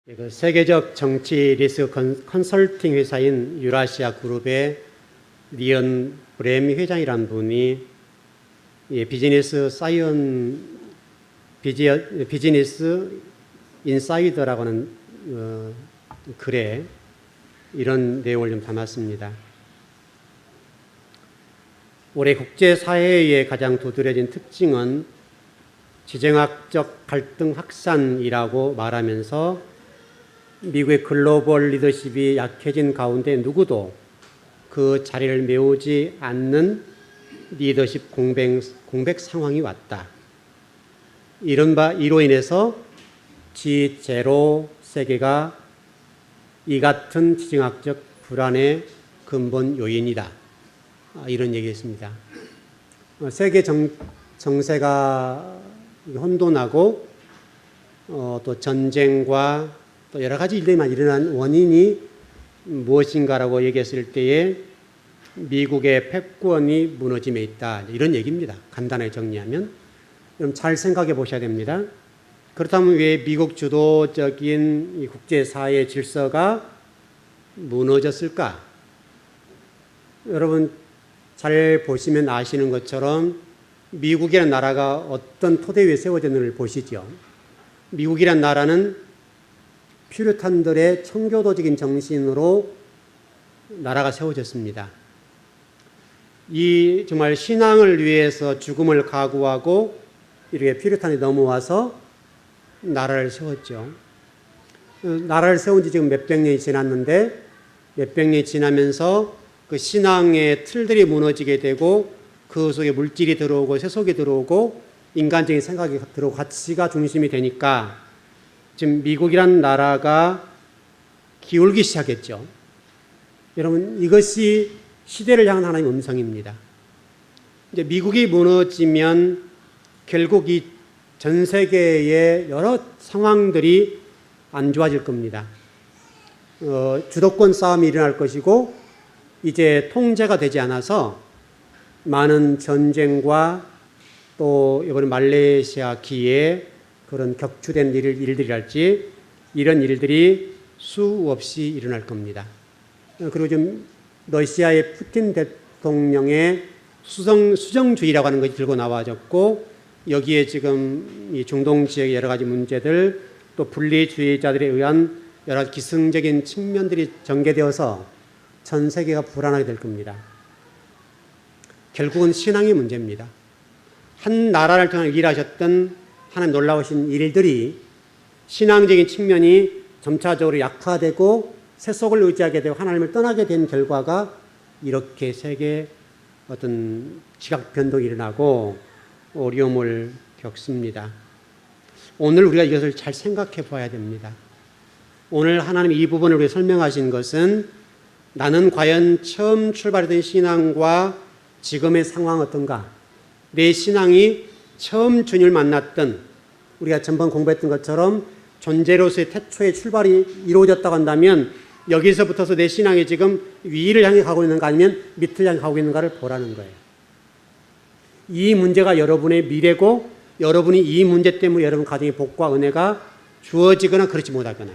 그 세계적 정치 리스크 컨설팅 회사인 유라시아 그룹의 리언 브레미 회장이라는 분이 비즈니스 인사이더라고 하는 글에 이런 내용을 좀 담았습니다. 올해 국제사회의 가장 두드러진 특징은 지정학적 갈등 확산이라고 말하면서 미국의 글로벌 리더십이 약해진 가운데 누구도 그 자리를 메우지 않는 리더십 공백 상황이 왔다. 이로 인해서 G0 세계가 이 같은 지정학적 불안의 근본 요인이다. 이런 얘기했습니다. 세계 정세가 혼돈하고 또 전쟁과 또 여러 가지 일들만 일어난 원인이 무엇인가라고 얘기했을 때에 미국의 패권이 무너짐에 있다. 이런 얘기입니다. 간단하게 정리하면. 그럼 잘 생각해 보셔야 됩니다. 그렇다면 왜 미국 주도적인 이 국제사회 질서가 무너졌을까? 여러분 잘 보시면 아시는 것처럼 미국이라는 나라가 어떤 토대 위에 세워졌는지를 보시죠. 미국이라는 나라는 퓨리탄들의 청교도적인 정신으로 나라가 세워졌습니다. 이 정말 신앙을 위해서 죽음을 각오하고 이렇게 퓨리탄이 넘어와서 나라를 세웠죠. 나라를 세운 지 지금 몇백 년이 지났는데 몇백 년이 지나면서 그 신앙의 틀들이 무너지게 되고 그 속에 물질이 들어오고 세속이 들어오고 인간적인 생각이 들어오고 가치가 중심이 되니까 지금 미국이라는 나라가 기울기 시작했죠. 여러분 이것이 시대를 향한 하나님의 음성입니다. 이제 미국이 무너지면 결국 이 전 세계의 여러 상황들이 안 좋아질 겁니다. 주도권 싸움이 일어날 것이고 이제 통제가 되지 않아서 많은 전쟁과 또 이번에 말레이시아 기에 그런 격추된 일들이랄지 이런 일들이 수없이 일어날 겁니다. 그리고 좀 러시아의 푸틴 대통령의 수정주의라고 하는 것이 들고 나와졌고 여기에 지금 이 중동 지역의 여러 가지 문제들 또 분리주의자들에 의한 여러 가지 기승적인 측면들이 전개되어서 전 세계가 불안하게 될 겁니다. 결국은 신앙의 문제입니다. 한 나라를 통해 일하셨던 하나님 놀라우신 일들이 신앙적인 측면이 점차적으로 약화되고 세속을 의지하게 되고 하나님을 떠나게 된 결과가 이렇게 세계 어떤 지각 변동이 일어나고 어려움을 겪습니다. 오늘 우리가 이것을 잘 생각해 봐야 됩니다. 오늘 하나님 이 부분을 우리가 설명하신 것은 나는 과연 처음 출발했던 신앙과 지금의 상황 어떤가? 내 신앙이 처음 주님을 만났던 우리가 전번 공부했던 것처럼 존재로서의 태초의 출발이 이루어졌다고 한다면 여기서부터서 내 신앙이 지금 위를 향해 가고 있는가 아니면 밑을 향해 가고 있는가를 보라는 거예요. 이 문제가 여러분의 미래고 여러분이 이 문제 때문에 여러분 가정의 복과 은혜가 주어지거나 그렇지 못하거나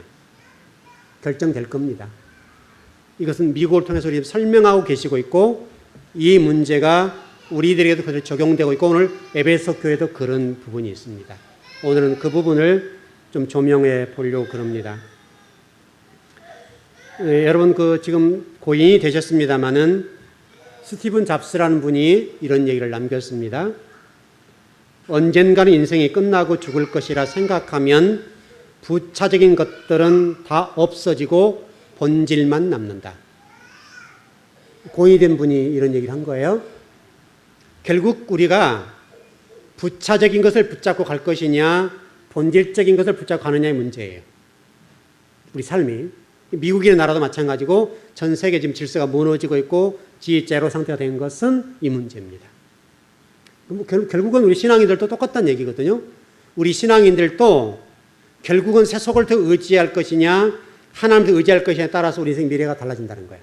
결정될 겁니다. 이것은 미국을 통해서 우리 설명하고 계시고 있고 이 문제가 우리들에게도 그대로 적용되고 있고 오늘 에베소 교회도 그런 부분이 있습니다. 오늘은 그 부분을 좀 조명해 보려고 그럽니다. 여러분 지금 고인이 되셨습니다마는 스티븐 잡스라는 분이 이런 얘기를 남겼습니다. 언젠가는 인생이 끝나고 죽을 것이라 생각하면 부차적인 것들은 다 없어지고 본질만 남는다. 고인이 된 분이 이런 얘기를 한 거예요. 결국 우리가 부차적인 것을 붙잡고 갈 것이냐 본질적인 것을 붙잡고 가느냐의 문제예요. 우리 삶이. 미국이라는 나라도 마찬가지고 전 세계 지금 질서가 무너지고 있고 G0 상태가 된 것은 이 문제입니다. 결국은 우리 신앙인들도 똑같다는 얘기거든요. 우리 신앙인들도 결국은 세속을 더 의지할 것이냐 하나님을 더 의지할 것이냐에 따라서 우리 인생 미래가 달라진다는 거예요.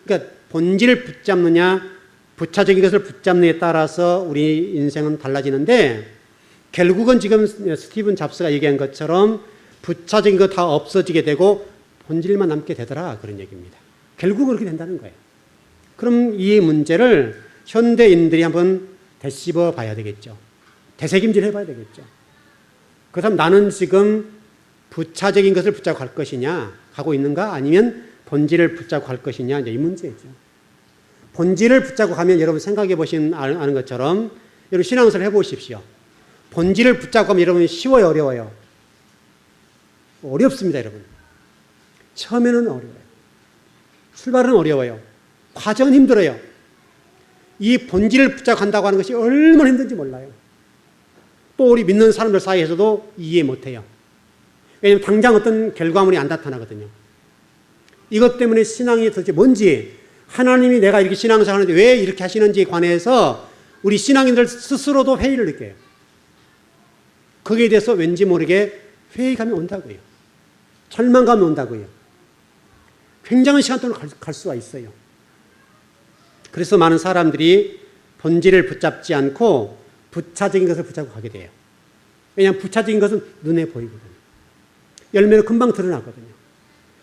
그러니까 본질을 붙잡느냐 부차적인 것을 붙잡느냐에 따라서 우리 인생은 달라지는데 결국은 지금 스티븐 잡스가 얘기한 것처럼 부차적인 거 다 없어지게 되고 본질만 남게 되더라. 그런 얘기입니다. 결국 그렇게 된다는 거예요. 그럼 이 문제를 현대인들이 한번 되씹어 봐야 되겠죠. 되새김질 해봐야 되겠죠. 그렇다면 나는 지금 부차적인 것을 붙잡고 갈 것이냐, 가고 있는가? 아니면 본질을 붙잡고 갈 것이냐? 이제 이 문제죠. 본질을 붙잡고 가면 여러분 생각해 보시는 아는 것처럼 여러분 신앙생활 해보십시오. 본질을 붙잡고 가면 여러분 쉬워요, 어려워요? 어렵습니다, 여러분. 처음에는 어려워요. 출발은 어려워요. 과정은 힘들어요. 이 본질을 붙잡고 간다고 하는 것이 얼마나 힘든지 몰라요. 또 우리 믿는 사람들 사이에서도 이해 못해요. 왜냐하면 당장 어떤 결과물이 안 나타나거든요. 이것 때문에 신앙이 도대체 뭔지, 하나님이 내가 이렇게 신앙생활하는데 왜 이렇게 하시는지에 관해서 우리 신앙인들 스스로도 회의를 느껴요. 거기에 대해서 왠지 모르게 회의감이 온다고요. 절망감이 온다고요. 굉장한 시간 동안 갈 수가 있어요. 그래서 많은 사람들이 본질을 붙잡지 않고 부차적인 것을 붙잡고 가게 돼요. 왜냐하면 부차적인 것은 눈에 보이거든요. 열매는 금방 드러나거든요.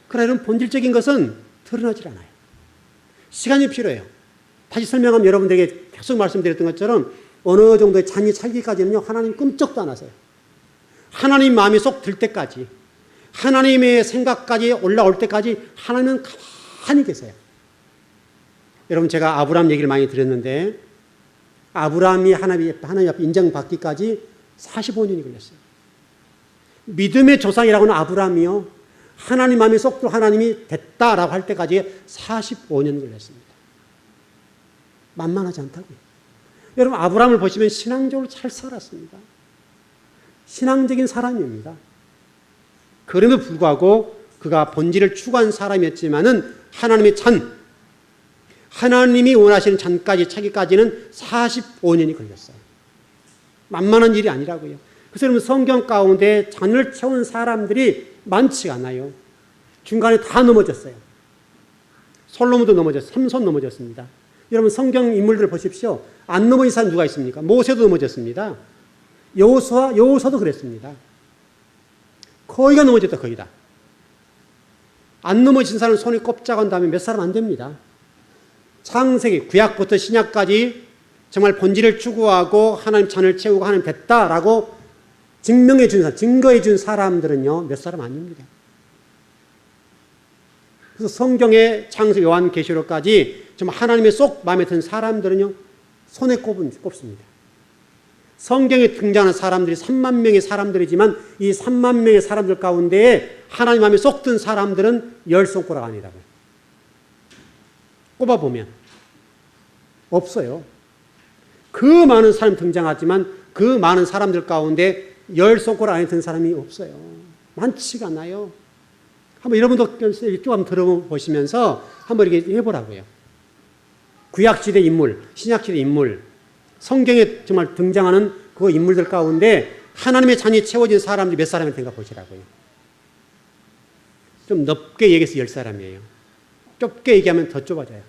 그러나 이런 본질적인 것은 드러나질 않아요. 시간이 필요해요. 다시 설명하면 여러분들에게 계속 말씀드렸던 것처럼 어느 정도의 잔이 찰기까지는요, 하나님 꿈쩍도 안 하세요. 하나님 마음이 쏙 들 때까지, 하나님의 생각까지 올라올 때까지 하나님은 가만히 계세요. 여러분, 제가 아브라함 얘기를 많이 드렸는데, 아브라함이 하나님 앞에 인정받기까지 45년이 걸렸어요. 믿음의 조상이라고 하는 아브라함이요, 하나님 마음에 쏙 들어 하나님이 됐다라고 할 때까지 45년 걸렸습니다. 만만하지 않다고요. 여러분, 아브라함을 보시면 신앙적으로 잘 살았습니다. 신앙적인 사람입니다. 그럼에도 불구하고 그가 본질을 추구한 사람이었지만은 하나님의 잔, 하나님이 원하시는 잔까지 차기까지는 45년이 걸렸어요. 만만한 일이 아니라고요. 그래서 여러분, 성경 가운데 잔을 채운 사람들이 많지가 않아요. 중간에 다 넘어졌어요. 솔로몬도 넘어졌어요. 삼손 넘어졌습니다. 여러분, 성경 인물들을 보십시오. 안 넘어진 사람 누가 있습니까? 모세도 넘어졌습니다. 여호수아도 그랬습니다. 거의 다 넘어졌다, 거의 다. 안 넘어진 사람은 손에 꼽자고 다음에 몇 사람 안 됩니다. 창세기, 구약부터 신약까지 정말 본질을 추구하고 하나님 잔을 채우고 하나님 됐다라고 증명해 준 사람, 증거해 준 사람들은요, 몇 사람 아닙니다. 그래서 성경의 창세기, 요한계시록까지 정말 하나님의 쏙 마음에 든 사람들은요, 손에 꼽습니다. 성경에 등장하는 사람들이 3만 명의 사람들이지만 이 3만 명의 사람들 가운데 하나님 마음에 쏙 든 사람들은 10손가락 아니라고요. 꼽아보면 없어요. 그 많은 사람이 등장하지만 그 많은 사람들 가운데 10손가락 안에 든 사람이 없어요. 많지가 않아요. 한번 여러분도 쭉 한번 들어보시면서 한번 이렇게 해보라고요. 구약시대 인물, 신약시대 인물, 성경에 정말 등장하는 그 인물들 가운데 하나님의 잔이 채워진 사람들이 몇 사람이 된가 보시라고요. 좀 넓게 얘기해서 10사람이에요. 좁게 얘기하면 더 좁아져요.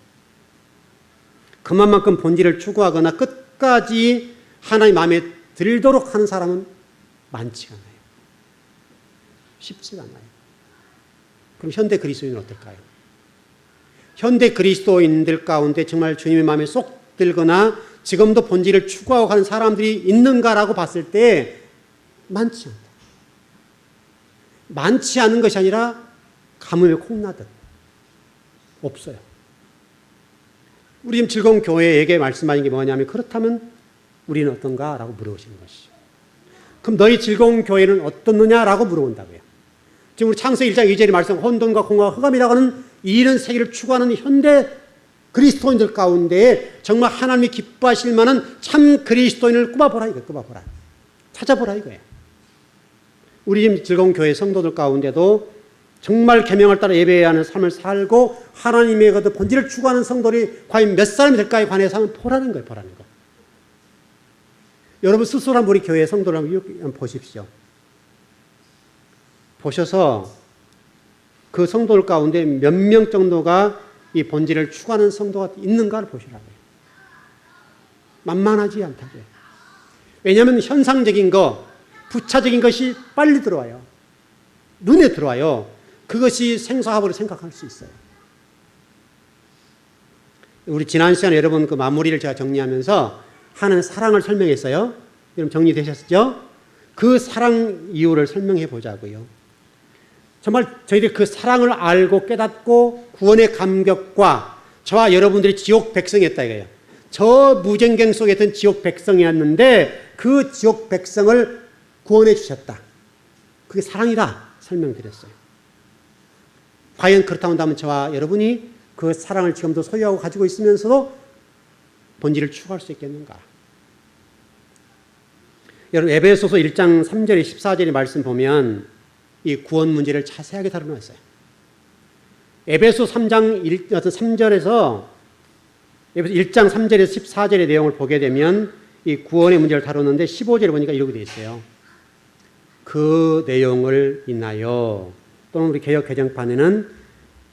그만큼 본질을 추구하거나 끝까지 하나님 마음에 들도록 하는 사람은 많지가 않아요. 쉽지가 않아요. 그럼 현대 그리스도인은 어떨까요? 현대 그리스도인들 가운데 정말 주님의 마음에 쏙 들거나 지금도 본질을 추구하고 가는 사람들이 있는가라고 봤을 때 많지 않다. 많지 않은 것이 아니라 가뭄에 콩나듯 없어요. 우리 지금 즐거운 교회에게 말씀하는 게 뭐냐면, 그렇다면 우리는 어떤가라고 물어보시는 것이죠. 그럼 너희 즐거운 교회는 어떻느냐라고 물어본다고요. 지금 우리 창세기 1장 2절에 말씀, 혼돈과 공허와 흑암이라고 하는 이런 세계를 추구하는 현대 그리스도인들 가운데 정말 하나님이 기뻐하실 만한 참 그리스도인을 꼽아보라 이거예요. 꼽아보라. 찾아보라 이거예요. 우리 지금 즐거운 교회 성도들 가운데도 정말 계명을 따라 예배해야 하는 삶을 살고 하나님의 그 본질을 추구하는 성도들이 과연 몇 사람이 될까에 관해서 한번 보라는 거예요. 보라는 거. 여러분 스스로 한번 우리 교회 성도를 한번 보십시오. 보셔서 그 성도들 가운데 몇 명 정도가 이 본질을 추구하는 성도가 있는가를 보시라고요. 만만하지 않다고요. 왜냐하면 현상적인 거, 부차적인 것이 빨리 들어와요. 눈에 들어와요. 그것이 생사화합으로 생각할 수 있어요. 우리 지난 시간에 여러분 그 마무리를 제가 정리하면서 하나님의 사랑을 설명했어요. 여러분 정리되셨죠? 그 사랑 이유를 설명해 보자고요. 정말 저희들이 그 사랑을 알고 깨닫고 구원의 감격과 저와 여러분들이 지옥 백성이었다 이거예요. 저 무전경 속에 있던 지옥 백성이었는데 그 지옥 백성을 구원해 주셨다. 그게 사랑이다 설명드렸어요. 과연 그렇다고 한다면 저와 여러분이 그 사랑을 지금도 소유하고 가지고 있으면서도 본질을 추구할 수 있겠는가? 여러분 에베소서 1장 3절에 14절의 말씀 보면 이 구원 문제를 자세하게 다뤄놨어요. 에베소 3장 3절에서 에베소 1장 3절에서 14절의 내용을 보게 되면 이 구원의 문제를 다루는데 15절에 보니까 이렇게 되어 있어요. 그 내용을 인하여 또는 우리 개역 개정판에는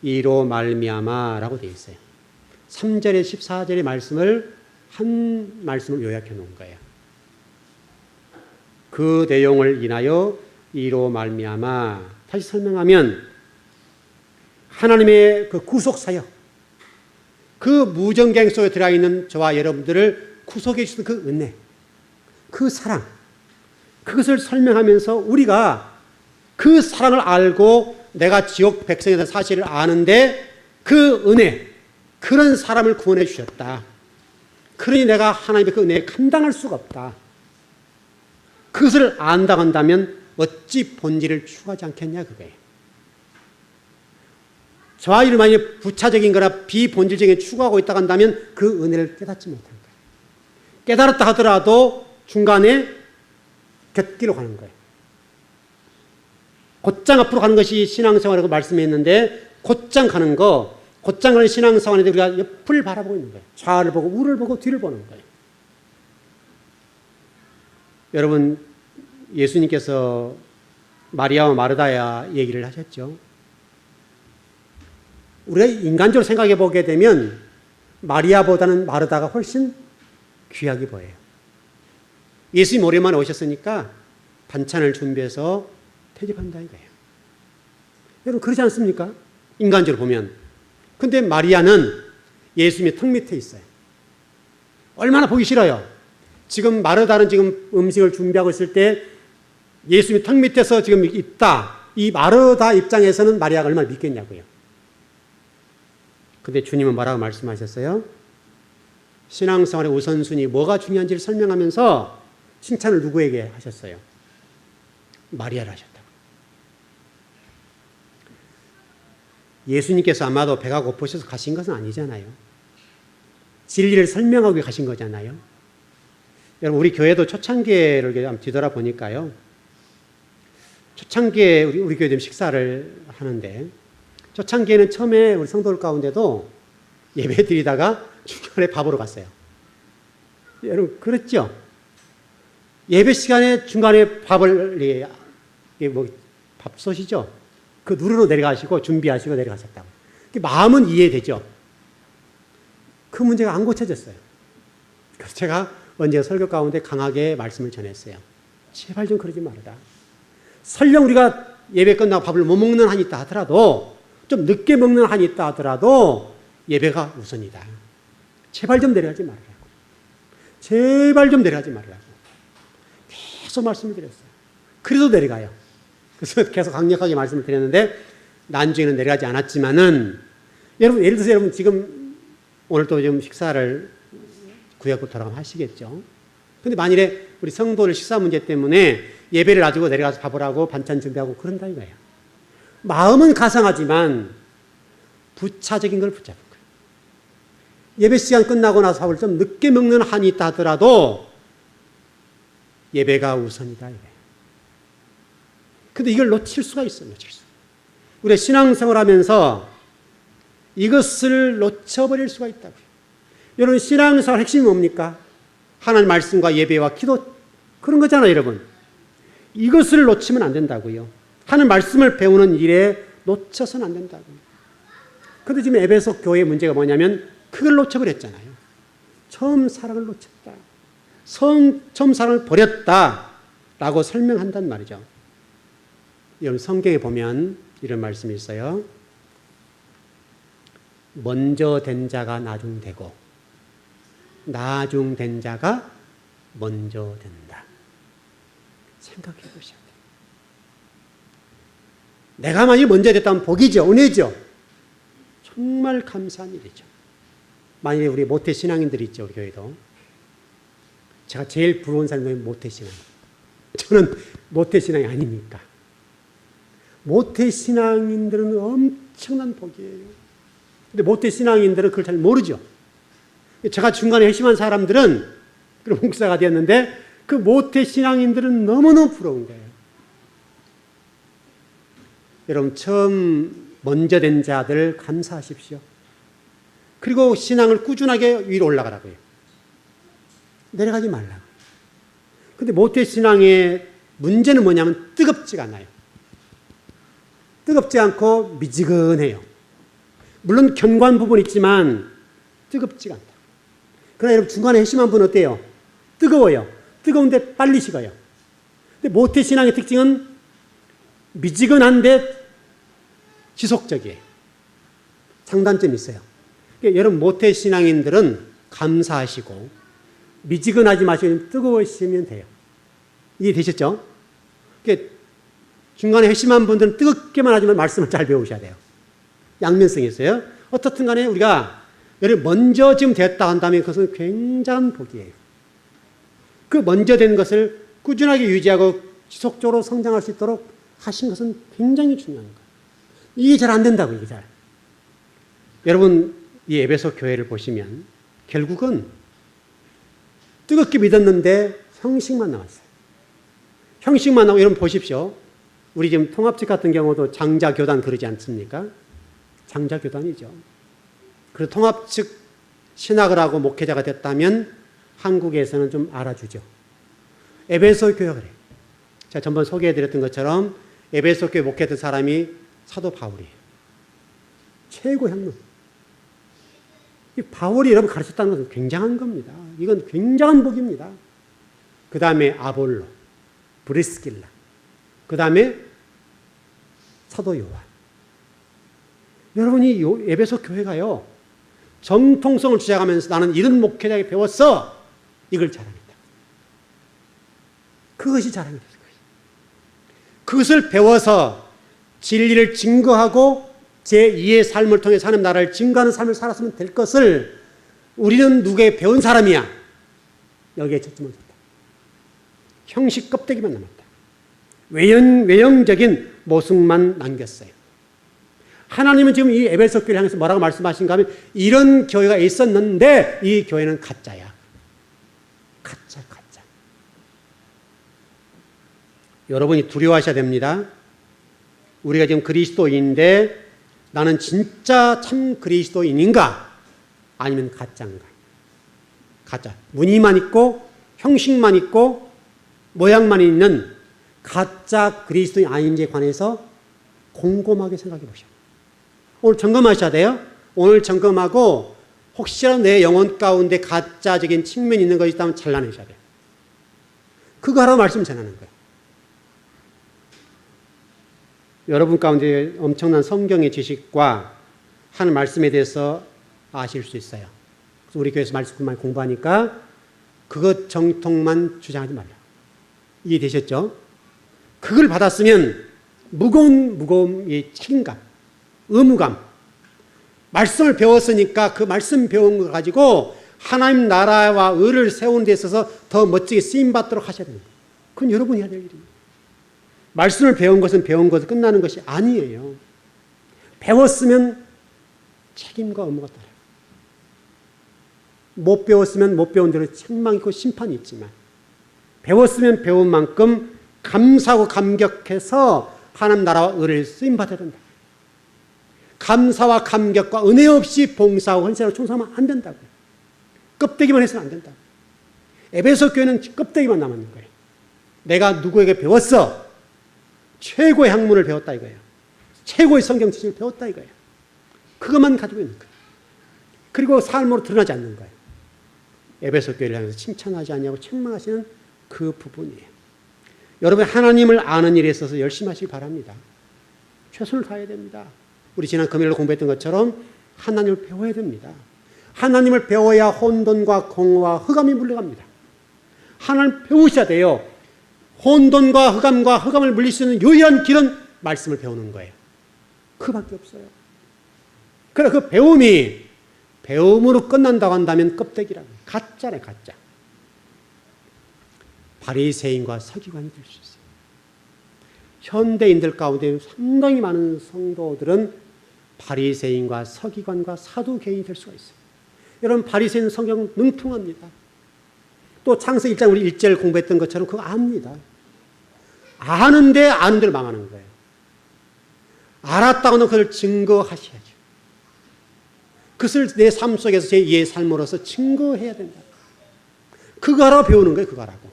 이로 말미암아라고 되어 있어요. 3절에 14절의 말씀을 한 말씀을 요약해 놓은 거예요. 그 내용을 인하여 이로 말미암아. 다시 설명하면 하나님의 그 구속 사역, 그 무정경 속에 들어있는 저와 여러분들을 구속해 주신 그 은혜, 그 사랑, 그것을 설명하면서 우리가 그 사랑을 알고 내가 지옥 백성이라는 사실을 아는데 그 은혜, 그런 사람을 구원해 주셨다. 그러니 내가 하나님의 그 은혜에 감당할 수가 없다. 그것을 안다고 한다면 어찌 본질을 추구하지 않겠냐 그거예요. 저와 여러분이 만약에 부차적인 거나 비본질적인 추구하고 있다고 한다면 그 은혜를 깨닫지 못한 거예요. 깨달았다 하더라도 중간에 곁길로 가는 거예요. 곧장 앞으로 가는 것이 신앙생활이라고 말씀했는데 곧장 가는 거, 곧장 가는 신앙생활인데 우리가 옆을 바라보고 있는 거예요. 좌를 보고 우를 보고 뒤를 보는 거예요. 여러분 예수님께서 마리아와 마르다야 얘기를 하셨죠. 우리가 인간적으로 생각해 보게 되면 마리아보다는 마르다가 훨씬 귀하게 보여요. 예수님 오랜만에 오셨으니까 반찬을 준비해서 퇴집한다 이거예요. 여러분 그렇지 않습니까? 인간적으로 보면. 근데 마리아는 예수님의 턱 밑에 있어요. 얼마나 보기 싫어요. 지금 마르다는 지금 음식을 준비하고 있을 때 예수님이 턱 밑에서 지금 있다. 이 마르다 입장에서는 마리아가 얼마나 믿겠냐고요. 근데 주님은 뭐라고 말씀하셨어요? 신앙생활의 우선순위 뭐가 중요한지를 설명하면서 칭찬을 누구에게 하셨어요? 마리아를 하셨다고. 예수님께서 아마도 배가 고프셔서 가신 것은 아니잖아요. 진리를 설명하기 위해 가신 거잖아요. 여러분 우리 교회도 초창기를 뒤돌아보니까요. 초창기에 우리 교회 식사를 하는데 초창기에는 처음에 우리 성도들 가운데도 예배 드리다가 중간에 밥으로 갔어요. 여러분 그렇죠? 예배 시간에 중간에 밥을 밥솥이죠? 그 누르러 내려가시고 준비하시고 내려가셨다고. 마음은 이해되죠? 그 문제가 안 고쳐졌어요. 그래서 제가 언제 설교 가운데 강하게 말씀을 전했어요. 제발 좀 그러지 말아라. 설령 우리가 예배 끝나고 밥을 못 먹는 한이 있다 하더라도 좀 늦게 먹는 한이 있다 하더라도 예배가 우선이다. 제발 좀 내려가지 말라고. 제발 좀 내려가지 말라고. 계속 말씀을 드렸어요. 그래도 내려가요. 그래서 계속 강력하게 말씀을 드렸는데 난중에는 내려가지 않았지만은 여러분 예를 들어서 여러분 지금 오늘 또 좀 식사를 구약으로 돌아가면 하시겠죠. 근데 만일에 우리 성도들 식사 문제 때문에 예배를 놔두고 내려가서 밥을 하고 반찬 준비하고 그런다 이거예요. 마음은 가상하지만 부차적인 걸 붙잡은 거예요. 예배 시간 끝나고 나서 밥을 좀 늦게 먹는 한이 있다 하더라도 예배가 우선이다 이거예요. 근데 이걸 놓칠 수가 있어요. 놓칠 수. 우리가 신앙생활 하면서 이것을 놓쳐버릴 수가 있다고요. 여러분 신앙생활 핵심이 뭡니까? 하나님 말씀과 예배와 기도 그런 거잖아요 여러분. 이것을 놓치면 안 된다고요. 하나님 말씀을 배우는 일에 놓쳐서는 안 된다고요. 그런데 지금 에베소 교회의 문제가 뭐냐면 그걸 놓쳐버렸잖아요. 처음 사랑을 놓쳤다. 처음 사랑을 버렸다 라고 설명한단 말이죠. 여러분 성경에 보면 이런 말씀이 있어요. 먼저 된 자가 나중되고 나중된 자가 먼저 된다. 생각해 보셔야 돼요. 내가 만약 먼저 됐다면 복이죠. 은혜죠. 정말 감사한 일이죠. 만약에 우리 모태신앙인들이 있죠. 우리 교회도. 제가 제일 부러운 사람이 모태신앙. 저는 모태신앙이 아니니까. 모태신앙인들은 엄청난 복이에요. 근데 모태신앙인들은 그걸 잘 모르죠. 제가 중간에 회심한 사람들은, 그럼 목사가 되었는데, 그 모태신앙인들은 너무너무 부러운 거예요. 여러분, 처음 먼저 된 자들 감사하십시오. 그리고 신앙을 꾸준하게 위로 올라가라고요. 내려가지 말라고. 근데 모태신앙의 문제는 뭐냐면 뜨겁지가 않아요. 뜨겁지 않고 미지근해요. 물론 견고한 부분이 있지만 뜨겁지가 않다. 그러나 여러분 중간에 회심한 분은 어때요? 뜨거워요. 뜨거운데 빨리 식어요. 근데 모태신앙의 특징은 미지근한데 지속적이에요. 장단점이 있어요. 그러니까 여러분 모태신앙인들은 감사하시고 미지근하지 마시고 뜨거우시면 돼요. 이해되셨죠? 그러니까 중간에 회심한 분들은 뜨겁게만 하지만 말씀을 잘 배우셔야 돼요. 양면성이 있어요. 어떻든 간에 우리가 여러분 먼저 지금 됐다 한다면 그것은 굉장한 복이에요. 그 먼저 된 것을 꾸준하게 유지하고 지속적으로 성장할 수 있도록 하신 것은 굉장히 중요한 거예요. 이게 잘 안 된다고, 이게 잘. 여러분, 이 에베소 교회를 보시면 결국은 뜨겁게 믿었는데 형식만 나왔어요. 형식만 나오고, 여러분 보십시오. 우리 지금 통합측 같은 경우도 장자교단 그러지 않습니까? 장자교단이죠. 그리고 통합측 신학을 하고 목회자가 됐다면 한국에서는 좀 알아주죠. 에베소 교회가 그래요. 제가 전번 소개해드렸던 것처럼 에베소 교회 목회했던 사람이 사도 바울이에요. 최고 향론. 이 바울이 여러분 가르쳤다는 것은 굉장한 겁니다. 이건 굉장한 복입니다. 그 다음에 아볼로, 브리스길라, 그 다음에 사도 요한. 여러분이 에베소 교회가요, 정통성을 주장하면서 나는 이런 목회자에게 배웠어. 이걸 자랑했다. 그것이 자랑이 됐을 거예요. 그것을 배워서 진리를 증거하고 제2의 삶을 통해 사는 나라를 증거하는 삶을 살았으면 될 것을 우리는 누구에게 배운 사람이야. 여기에 초점을 뒀다. 형식 껍데기만 남았다. 외형적인 모습만 남겼어요. 하나님은 지금 이 에베소 교회를 향해서 뭐라고 말씀하신가 하면 이런 교회가 있었는데 이 교회는 가짜야. 가짜. 여러분이 두려워하셔야 됩니다. 우리가 지금 그리스도인인데 나는 진짜 참 그리스도인인가? 아니면 가짜인가? 가짜. 무늬만 있고 형식만 있고 모양만 있는 가짜 그리스도인 아닌지에 관해서 곰곰하게 생각해 보시오. 오늘 점검하셔야 돼요. 오늘 점검하고 혹시라도 내 영혼 가운데 가짜적인 측면이 있는 것이 있다면 잘라내셔야 돼요. 그거 하라고 말씀 전하는 거예요. 여러분 가운데 엄청난 성경의 지식과 하는 말씀에 대해서 아실 수 있어요. 그래서 우리 교회에서 말씀만 공부하니까 그것 정통만 주장하지 말라. 이해되셨죠? 그걸 받았으면 무거운 이 책임감, 의무감, 말씀을 배웠으니까 그 말씀 배운 거 가지고 하나님 나라와 의를 세우는 데 있어서 더 멋지게 쓰임받도록 하셔야 됩니다. 그건 여러분이 해야 될 일입니다. 말씀을 배운 것은 배운 것으로 끝나는 것이 아니에요. 배웠으면 책임과 의무가 따라요. 못 배웠으면 못 배운 대로 책망이 있고 심판이 있지만 배웠으면 배운 만큼 감사하고 감격해서 하나님 나라와 의를 쓰임받아야 된다. 감사와 감격과 은혜 없이 봉사하고 헌신하고 충성하면 안 된다고요. 껍데기만 해서는 안 된다고요. 에베소 교회는 껍데기만 남았는 거예요. 내가 누구에게 배웠어? 최고의 학문을 배웠다 이거예요. 최고의 성경 지식을 배웠다 이거예요. 그것만 가지고 있는 거예요. 그리고 삶으로 드러나지 않는 거예요. 에베소 교회를 향해서 칭찬하지 않냐고 책망하시는 그 부분이에요. 여러분 하나님을 아는 일에 있어서 열심히 하시기 바랍니다. 최선을 다해야 됩니다. 우리 지난 금요일 공부했던 것처럼 하나님을 배워야 됩니다. 하나님을 배워야 혼돈과 공허와 흑암이 물러갑니다. 하나님을 배우셔야 돼요. 혼돈과 흑암을 물릴 수 있는 유일한 길은 말씀을 배우는 거예요. 그밖에 없어요. 그래 그 배움이 배움으로 끝난다고 한다면 껍데기라고 가짜네 가짜. 바리새인과 서기관이 될 수 있어요. 현대인들 가운데 상당히 많은 성도들은 바리새인과 서기관과 사두개인이 될 수가 있어요. 여러분 바리새인 성경 능통합니다. 또 창세기 1장 우리 1절 공부했던 것처럼 그거 압니다. 아는데 아는 대로 망하는 거예요. 알았다고는 그걸 증거하셔야죠. 그것을 내 삶 속에서 제 2의 삶으로서 증거해야 된다. 그거라고 배우는 거예요. 그거라고.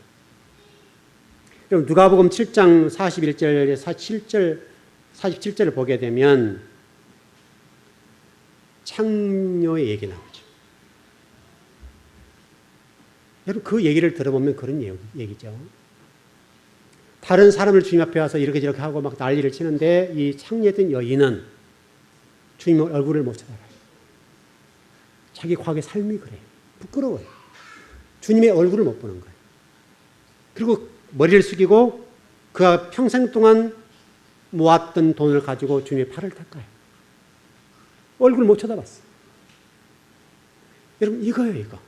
그럼 누가복음 7장 41절에 47절을 보게 되면 창녀의 얘기 나오죠. 여러분 그 얘기를 들어보면 그런 얘기죠. 다른 사람을 주님 앞에 와서 이렇게 저렇게 하고 막 난리를 치는데 이 창녀였던 여인은 주님 얼굴을 못 쳐다봐요. 자기 과거의 삶이 그래요. 부끄러워요. 주님의 얼굴을 못 보는 거예요. 그리고 머리를 숙이고 그가 평생 동안 모았던 돈을 가지고 주님의 팔을 닦아요. 얼굴을 못 쳐다봤어요. 여러분 이거예요 이거.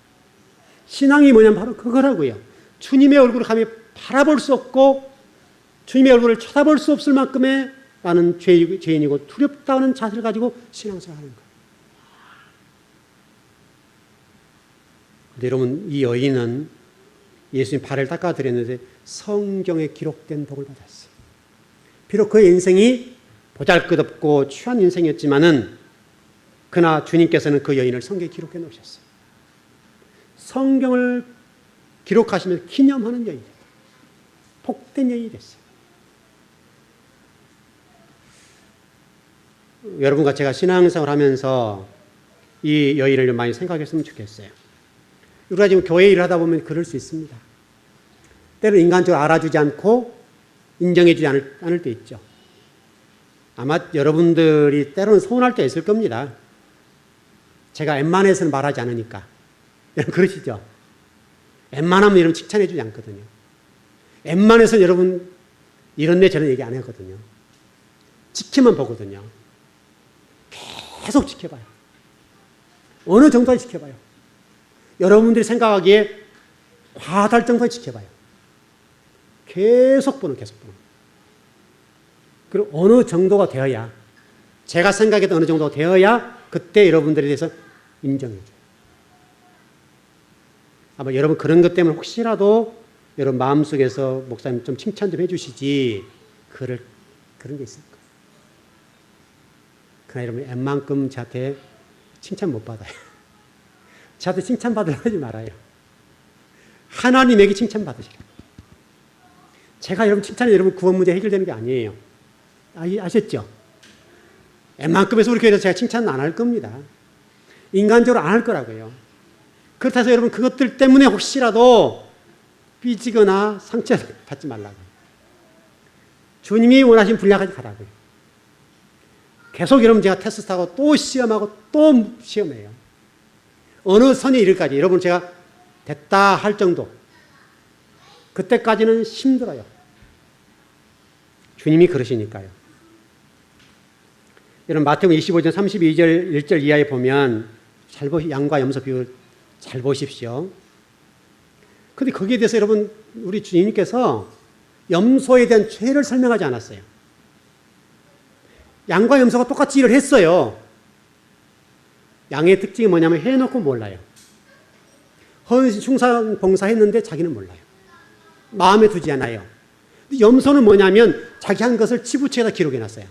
신앙이 뭐냐면 바로 그거라고요. 주님의 얼굴을 감히 바라볼 수 없고 주님의 얼굴을 쳐다볼 수 없을 만큼의 나는 죄인이고 두렵다는 자세를 가지고 신앙생활을 하는 거예요. 근데 여러분 이 여인은 예수님 발을 닦아드렸는데 성경에 기록된 복을 받았어요. 비록 그의 인생이 보잘것없고 추한 인생이었지만은 그러나 주님께서는 그 여인을 성경에 기록해 놓으셨어요. 성경을 기록하시면서 기념하는 여인이 됐다. 복된 여인이 됐어요. 여러분과 제가 신앙생활을 하면서 이 여인을 좀 많이 생각했으면 좋겠어요. 우리가 지금 교회 일을 하다 보면 그럴 수 있습니다. 때로는 인간적으로 알아주지 않고 인정해주지 않을 때 있죠. 아마 여러분들이 때로는 서운할 때 있을 겁니다. 제가 웬만해서는 말하지 않으니까. 여러분 그러시죠? 웬만하면 여러분 칭찬해주지 않거든요. 웬만해서는 여러분 이런 데 저런 얘기 안 하거든요. 지켜만 보거든요. 계속 지켜봐요. 어느 정도까지 지켜봐요. 여러분들이 생각하기에 과할 정도까지 지켜봐요. 계속 보는. 그리고 어느 정도가 되어야 제가 생각했던 어느 정도가 되어야 그때 여러분들에 대해서 인정해줘요. 아마 여러분 그런 것 때문에 혹시라도 여러분 마음속에서 목사님 좀 칭찬 좀 해주시지 그런 게 있을 거예요. 그러나 여러분 웬만큼 저한테 칭찬 못 받아요. 저한테 칭찬 받으려고 하지 말아요. 하나님에게 칭찬 받으시라고. 제가 여러분 칭찬해 여러분 구원 문제 해결되는 게 아니에요. 아셨죠? 웬만큼에서 우리 교회에서 제가 칭찬 안 할 겁니다. 인간적으로 안 할 거라고요. 그렇다고 해서 여러분 그것들 때문에 혹시라도 삐지거나 상처를 받지 말라고요. 주님이 원하신 분량까지 가라고요. 계속 여러분 제가 테스트하고 또 시험하고 또 시험해요. 어느 선에 이를까지 여러분 제가 됐다 할 정도 그때까지는 힘들어요. 주님이 그러시니까요. 여러분 마태복음 25장 32절 1절 이하에 보면 양과 염소 비유 잘 보십시오. 그런데 거기에 대해서 여러분 우리 주님께서 염소에 대한 죄를 설명하지 않았어요. 양과 염소가 똑같이 일을 했어요. 양의 특징이 뭐냐면 해놓고 몰라요. 헌신 충성 봉사했는데 자기는 몰라요. 마음에 두지 않아요. 염소는 뭐냐면 자기 한 것을 치부책에다 기록해놨어요.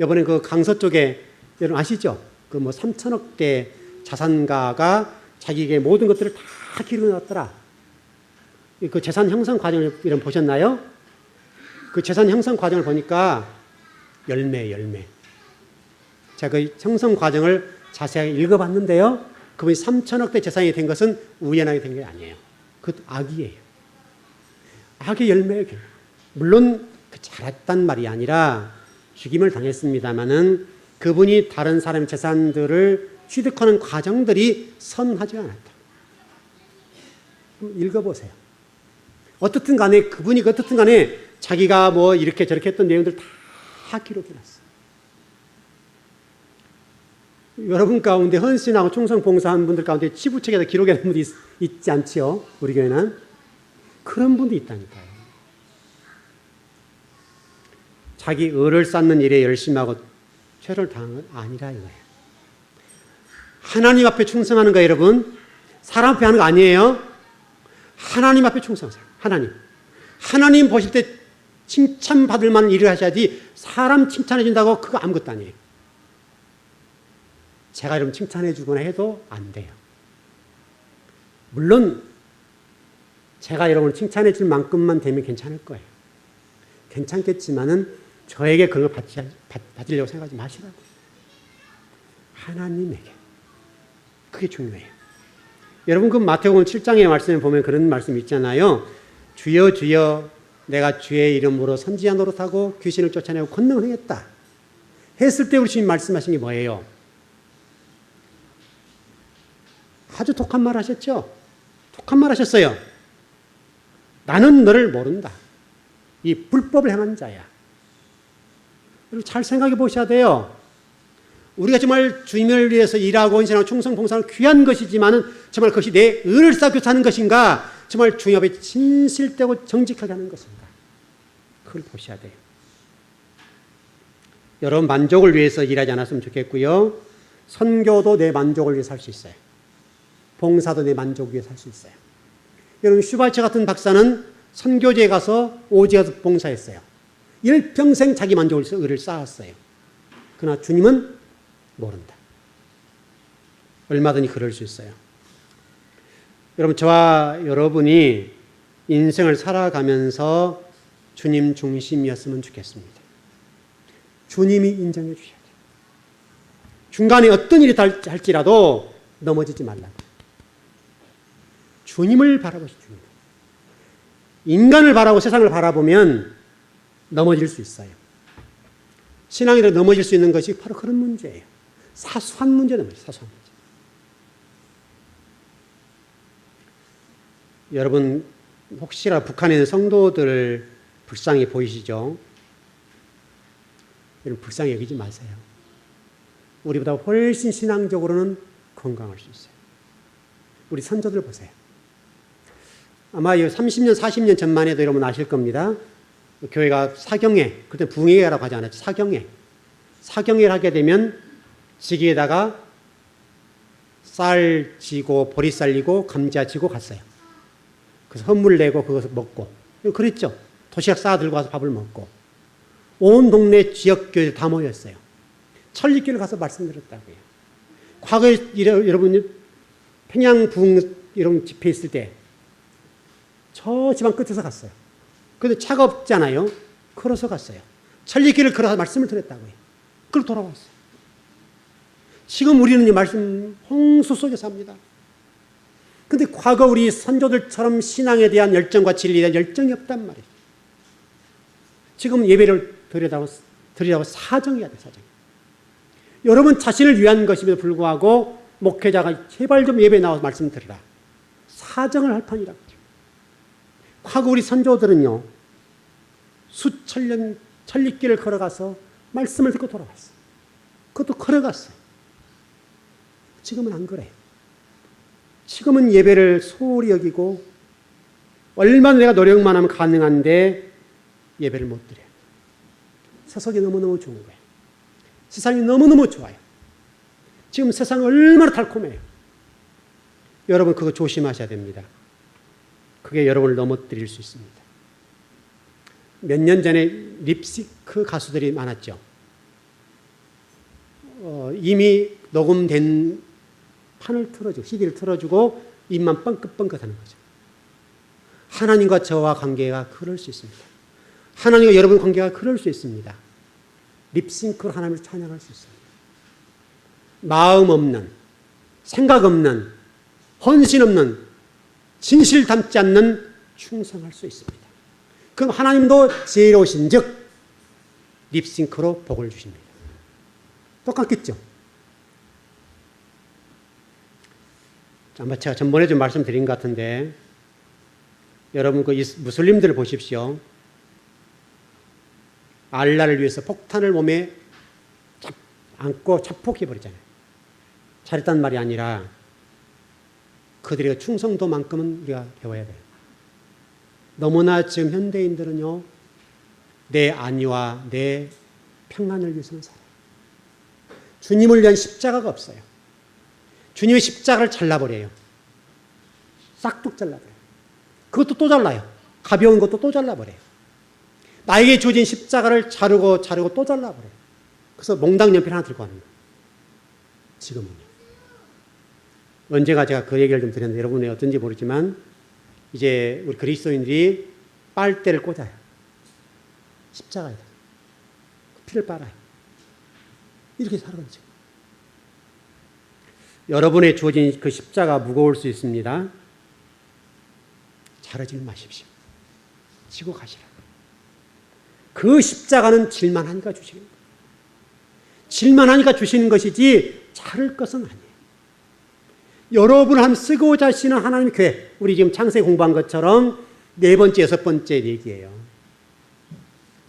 이번에 그 강서 쪽에 여러분 아시죠? 그 뭐 3천억대 자산가가 자기에게 모든 것들을 다 기록해놨더라. 그 재산 형성 과정을 이런 보셨나요? 그 재산 형성 과정을 보니까 열매. 제가 그 형성 과정을 자세하게 읽어봤는데요. 그분이 3천억대 재산이 된 것은 우연하게 된 게 아니에요. 그 악이에요. 악의 열매예요. 물론 잘했단 말이 아니라 죽임을 당했습니다마는 그분이 다른 사람의 재산들을 취득하는 과정들이 선하지 않았다. 읽어보세요. 어떻든 간에 그분이 어떻든 간에 자기가 뭐 이렇게 저렇게 했던 내용들 다 기록해 놨어요. 여러분 가운데 헌신하고 충성 봉사한 분들 가운데 치부책에다 기록해 놓은 분도 있지 않지요? 우리 교회는. 그런 분도 있다니까요. 자기 을을 쌓는 일에 열심히 하고 죄를 당한 건 아니라 이거예요. 하나님 앞에 충성하는 거 여러분, 사람 앞에 하는 거 아니에요. 하나님 앞에 충성하세요. 하나님 보실 때 칭찬받을 만한 일을 하셔야지 사람 칭찬해 준다고 그거 아무것도 아니에요. 제가 여러분 칭찬해 주거나 해도 안 돼요. 물론 제가 여러분을 칭찬해 줄 만큼만 되면 괜찮을 거예요. 괜찮겠지만은 저에게 그걸 받으려고 생각하지 마시라고. 하나님에게. 그게 중요해요. 여러분 그 마태복음 7장의 말씀에 보면 그런 말씀 있잖아요. 주여 주여 내가 주의 이름으로 선지자 노릇하고 귀신을 쫓아내고 권능을 행했다. 했을 때 우리 주님 말씀하신 게 뭐예요? 아주 독한 말 하셨죠? 독한 말 하셨어요. 나는 너를 모른다. 이 불법을 행한 자야. 여러분 잘 생각해 보셔야 돼요. 우리가 정말 주님을 위해서 일하고 헌신하고 충성 봉사는 귀한 것이지만은 정말 그것이 내 의를 쌓고 사는 것인가? 정말 주님 앞에 진실되고 정직하게 하는 것인가? 그걸 보셔야 돼요. 여러분 만족을 위해서 일하지 않았으면 좋겠고요. 선교도 내 만족을 위해서 할 수 있어요. 봉사도 내 만족 위해서 할 수 있어요. 여러분 슈발츠 같은 박사는 선교지에 가서 오지에 가서 봉사했어요. 일평생 자기 만족을 위해서 의를 쌓았어요. 그러나 주님은 모른다. 얼마든지 그럴 수 있어요. 여러분 저와 여러분이 인생을 살아가면서 주님 중심이었으면 좋겠습니다. 주님이 인정해 주셔야 돼요. 중간에 어떤 일이 할지라도 넘어지지 말라고. 주님을 바라보시죠. 주님. 인간을 바라보고 세상을 바라보면 넘어질 수 있어요. 신앙인들 넘어질 수 있는 것이 바로 그런 문제예요. 사소한 문제는 사소한 문제. 여러분 혹시나 북한에 있는 성도들 불쌍히 보이시죠? 여러분 불쌍히 여기지 마세요. 우리보다 훨씬 신앙적으로는 건강할 수 있어요. 우리 선조들 보세요. 아마 30년, 40년 전만 해도 여러분 아실 겁니다. 교회가 사경회, 그때 붕회라고 하지 않았죠. 사경회를 하게 되면 지기에다가 쌀 지고 보리쌀 지고 감자 지고 갔어요. 그래서 헌물 내고 그것을 먹고 그랬죠. 도시락 싸 들고 와서 밥을 먹고 온 동네 지역교회 다 모였어요. 천리교를 가서 말씀드렸다고요. 과거에 여러분 평양 부흥 이런 집회 있을 때 저 지방 끝에서 갔어요. 근데 차가 없잖아요. 걸어서 갔어요. 천리길을 걸어서 말씀을 드렸다고요. 그리고 돌아왔어요. 지금 우리는 이 말씀 홍수 속에 삽니다. 근데 과거 우리 선조들처럼 신앙에 대한 열정과 진리에 대한 열정이 없단 말이에요. 지금 예배를 드리라고 사정해야 돼요. 사정. 여러분 자신을 위한 것임에도 불구하고 목회자가 제발 좀 예배에 나와서 말씀 드리라. 사정을 할 판이라고. 과거 우리 선조들은요. 수천 년 천리길을 걸어가서 말씀을 듣고 돌아왔어요. 그것도 걸어갔어요. 지금은 안 그래요. 지금은 예배를 소홀히 여기고 얼마나 내가 노력만 하면 가능한데 예배를 못 드려요. 세상이 너무너무 좋은 거예요. 세상이 너무너무 좋아요. 지금 세상이 얼마나 달콤해요. 여러분 그거 조심하셔야 됩니다. 그게 여러분을 넘어뜨릴 수 있습니다. 몇 년 전에 립싱크 가수들이 많았죠. 이미 녹음된 판을 틀어주고 CD를 틀어주고 입만 뻥긋뻥긋하는 거죠. 하나님과 저와 관계가 그럴 수 있습니다. 하나님과 여러분 관계가 그럴 수 있습니다. 립싱크로 하나님을 찬양할 수 있습니다. 마음 없는, 생각 없는, 헌신 없는, 진실 담지 않는 충성할 수 있습니다. 그럼 하나님도 지혜로우신 즉 립싱크로 복을 주십니다. 똑같겠죠? 아마 제가 전번에 좀 말씀드린 것 같은데 여러분 그 무슬림들을 보십시오. 알라를 위해서 폭탄을 몸에 안고 자폭해버리잖아요. 잘했단 말이 아니라 그들의 충성도만큼은 우리가 배워야 돼요. 너무나 지금 현대인들은요, 내 안위와 내 평안을 위해서는 살아요. 주님을 위한 십자가가 없어요. 주님의 십자가를 잘라버려요. 싹둑 잘라버려요. 그것도 또 잘라요. 가벼운 것도 또 잘라버려요. 나에게 주어진 십자가를 자르고 또 잘라버려요. 그래서 몽당 연필 하나 들고 가는 거예요. 지금은요. 언제가 제가 그 얘기를 좀 드렸는데 여러분이 어떤지 모르지만 이제 우리 그리스도인들이 빨대를 꽂아요. 십자가에다. 피를 빨아요. 이렇게 살아가죠. 여러분의 주어진 그 십자가 무거울 수 있습니다. 자르지 마십시오. 지고 가시라. 그 십자가는 질만하니까 주시는 거예요. 질만하니까 주시는 것이지 자를 것은 아니에요. 여러분을 한 쓰고자 하시는 하나님의 교회, 우리 지금 창세기 공부한 것처럼 4번째, 6번째 얘기예요.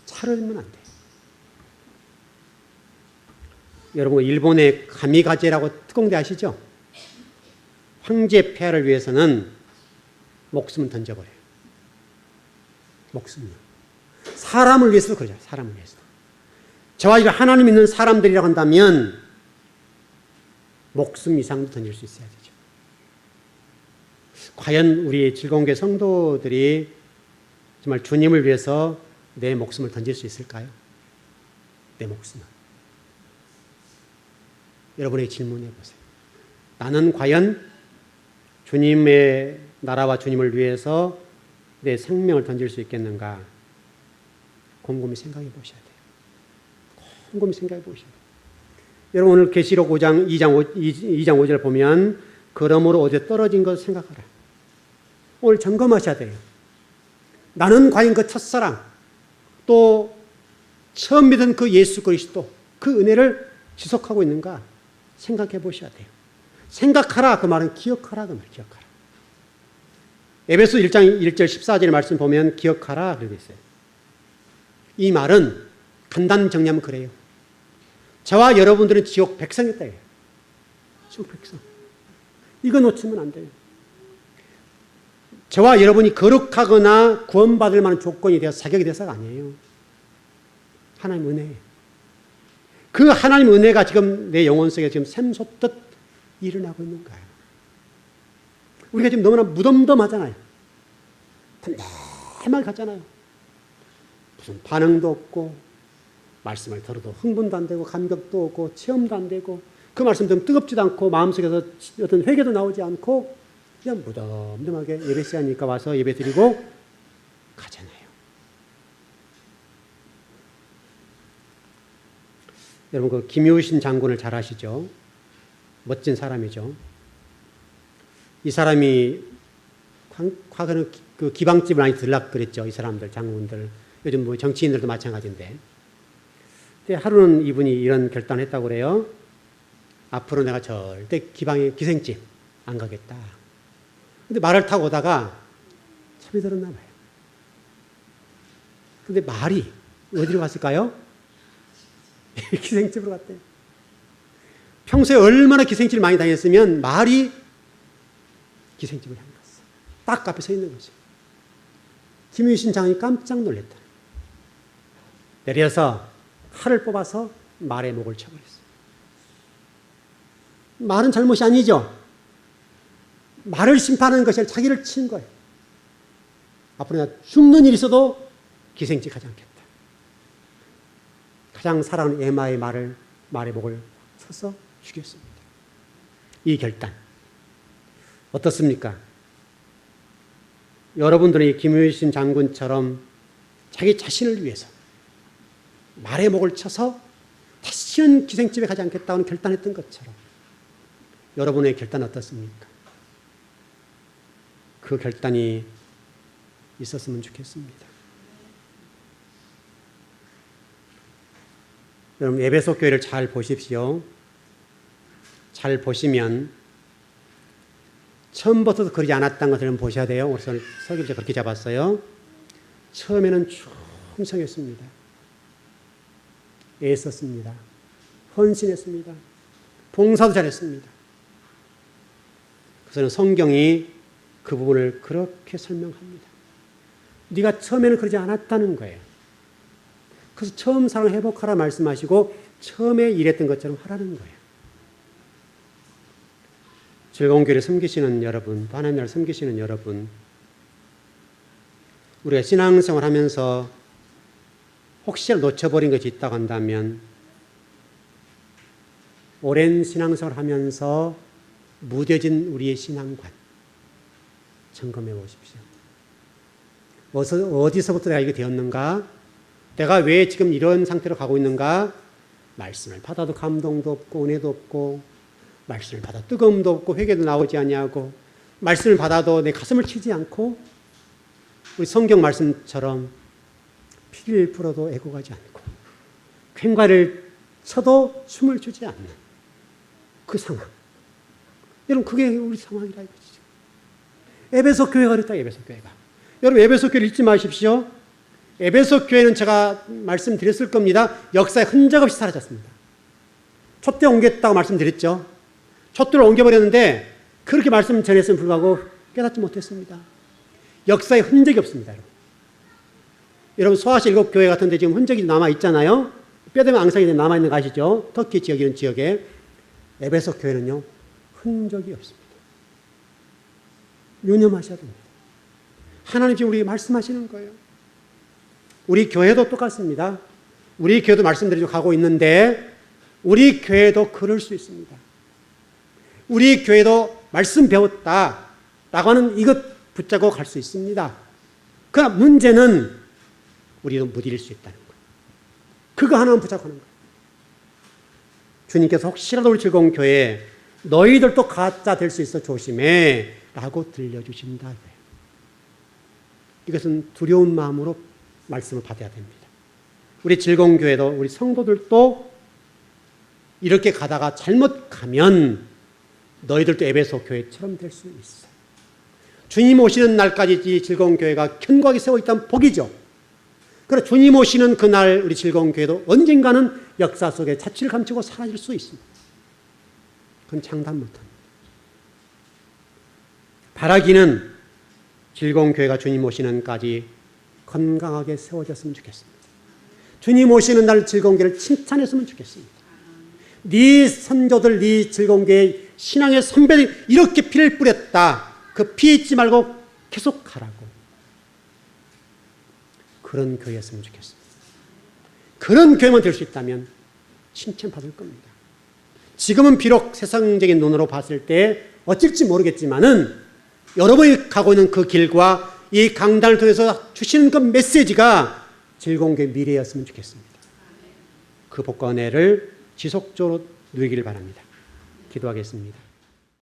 자르면 안 돼요. 여러분 일본의 가미가제라고 특공대 아시죠? 황제 폐하를 위해서는 목숨을 던져버려요. 목숨을. 사람을 위해서도 그러죠. 사람을 위해서도. 저와 이런 하나님 믿는 사람들이라고 한다면 목숨 이상도 던질 수 있어야 되죠. 과연 우리 즐거운교회 성도들이 정말 주님을 위해서 내 목숨을 던질 수 있을까요? 내 목숨을. 여러분에게 질문해 보세요. 나는 과연 주님의 나라와 주님을 위해서 내 생명을 던질 수 있겠는가? 곰곰이 생각해 보셔야 돼요. 곰곰이 생각해 보셔야 돼요. 여러분 오늘 계시록 5장 2장 5절 보면 그러므로 어제 떨어진 것을 생각하라. 오늘 점검하셔야 돼요. 나는 과연 그 첫사랑 또 처음 믿은 그 예수 그리스도 그 은혜를 지속하고 있는가 생각해 보셔야 돼요. 생각하라 그 말은 기억하라 그 말이에요. 기억하라. 에베소 1장 1절 14절의 말씀 보면 기억하라 그러고 있어요. 이 말은 간단 정리하면 그래요. 저와 여러분들은 지옥 백성이다. 지옥 백성. 이거 놓치면 안 돼요. 저와 여러분이 거룩하거나 구원받을 만한 조건이 되어서 자격이 돼서가 아니에요. 하나님 은혜예요. 그 하나님 은혜가 지금 내 영혼 속에 지금 샘솟듯 일어나고 있는 거예요. 우리가 지금 너무나 무덤덤하잖아요. 담담하게 갔잖아요. 무슨 반응도 없고 말씀을 들어도 흥분도 안 되고 감격도 없고 체험도 안 되고 그 말씀 좀 뜨겁지도 않고 마음속에서 어떤 회개도 나오지 않고 그냥 무덤덤하게 예배 시간이니까 와서 예배 드리고 가잖아요. 여러분 그 김유신 장군을 잘 아시죠? 멋진 사람이죠. 이 사람이 과거는 그 기방집을 많이 들락거렸죠. 이 사람들 장군들 요즘 뭐 정치인들도 마찬가지인데. 근데 하루는 이분이 이런 결단을 했다고 그래요. 앞으로 내가 절대 기생집 안 가겠다. 근데 말을 타고 오다가 참이 들었나 봐요. 근데 말이 어디로 갔을까요? 기생집으로 갔대요. 평소에 얼마나 기생집을 많이 다녔으면 말이 기생집을 향해 갔어. 딱 앞에 서 있는 거죠. 김유신 장군이 깜짝 놀랐다. 내려서 칼을 뽑아서 말의 목을 쳐버렸어요. 말은 잘못이 아니죠. 말을 심판하는 것이 아니라 자기를 친 거예요. 앞으로 내가 죽는 일이 있어도 기생집 가지 않겠다. 가장 사랑하는 에마의 말의 목을 쳐서 죽였습니다. 이 결단 어떻습니까? 여러분들이 김유신 장군처럼 자기 자신을 위해서 말의 목을 쳐서 다시는 기생집에 가지 않겠다고 결단했던 것처럼 여러분의 결단 어떻습니까? 그 결단이 있었으면 좋겠습니다. 여러분 에베소 교회를 잘 보십시오. 잘 보시면 처음부터 그러지 않았다는 것을 보셔야 돼요. 그래서 설교를 그렇게 잡았어요. 처음에는 충성했습니다. 애썼습니다. 헌신했습니다. 봉사도 잘했습니다. 그래서 성경이 그 부분을 그렇게 설명합니다. 네가 처음에는 그러지 않았다는 거예요. 그래서 처음 사랑 회복하라 말씀하시고 처음에 일했던 것처럼 하라는 거예요. 즐거운 교회를 섬기시는 여러분, 또 하나님을 섬기시는 여러분, 우리가 신앙생활 하면서 혹시라도 놓쳐버린 것이 있다고 한다면 오랜 신앙생활 하면서 무뎌진 우리의 신앙관 점검해 보십시오. 어디서부터 내가 이게 되었는가? 내가 왜 지금 이런 상태로 가고 있는가? 말씀을 받아도 감동도 없고 은혜도 없고 말씀을 받아 뜨거움도 없고 회개도 나오지 아니하고 말씀을 받아도 내 가슴을 치지 않고 우리 성경 말씀처럼 피를 불어도 애고가지 않고 괭과를 쳐도 숨을 주지 않는 그 상황. 여러분 그게 우리 상황이라 이거죠. 에베소 교회가 그랬다. 에베소 교회가. 여러분 에베소 교회를 잊지 마십시오. 에베소 교회는 제가 말씀드렸을 겁니다. 역사에 흔적 없이 사라졌습니다. 촛대 옮겼다고 말씀드렸죠. 촛대를 옮겨버렸는데 그렇게 말씀 전했음에 불구하고 깨닫지 못했습니다. 역사에 흔적이 없습니다. 여러분 소아시 7교회 같은 데 지금 흔적이 남아있잖아요. 뼈대만 앙상이 남아있는 거 아시죠? 터키 지역 이런 지역에. 에베소 교회는요. 흔적이 없습니다. 유념하셔야 됩니다. 하나님 지금 우리에게 말씀하시는 거예요. 우리 교회도 똑같습니다. 우리 교회도 말씀드리고 가고 있는데 우리 교회도 그럴 수 있습니다. 우리 교회도 말씀 배웠다라고 하는 이것 붙잡고 갈 수 있습니다. 그러나 문제는 우리도 무딜 수 있다는 거예요. 그거 하나만 붙잡고 하는 거예요. 주님께서 혹시라도 우리 즐거운 교회에 너희들도 가짜 될 수 있어 조심해 라고 들려주신다. 이것은 두려운 마음으로 말씀을 받아야 됩니다. 우리 즐거운 교회도 우리 성도들도 이렇게 가다가 잘못 가면 너희들도 에베소 교회처럼 될 수 있어. 주님 오시는 날까지 이 즐거운 교회가 견고하게 세워 있다면 복이죠. 그러나 주님 오시는 그날 우리 즐거운 교회도 언젠가는 역사 속에 자취를 감추고 사라질 수 있습니다. 그건 장담 못합니다. 바라기는 즐거운 교회가 주님 오시는까지 건강하게 세워졌으면 좋겠습니다. 주님 오시는 날 즐거운 교회를 칭찬했으면 좋겠습니다. 네 선조들, 네 즐거운 교회 신앙의 선배들이 이렇게 피를 뿌렸다. 그 피 잊지 말고 계속 가라고. 그런 교회였으면 좋겠습니다. 그런 교회만 될 수 있다면 칭찬받을 겁니다. 지금은 비록 세상적인 눈으로 봤을 때 어쩔지 모르겠지만은 여러분이 가고 있는 그 길과 이 강단을 통해서 주시는 그 메시지가 즐거운 교회 미래였으면 좋겠습니다. 그 복과 은혜를 지속적으로 누리기를 바랍니다. 기도하겠습니다.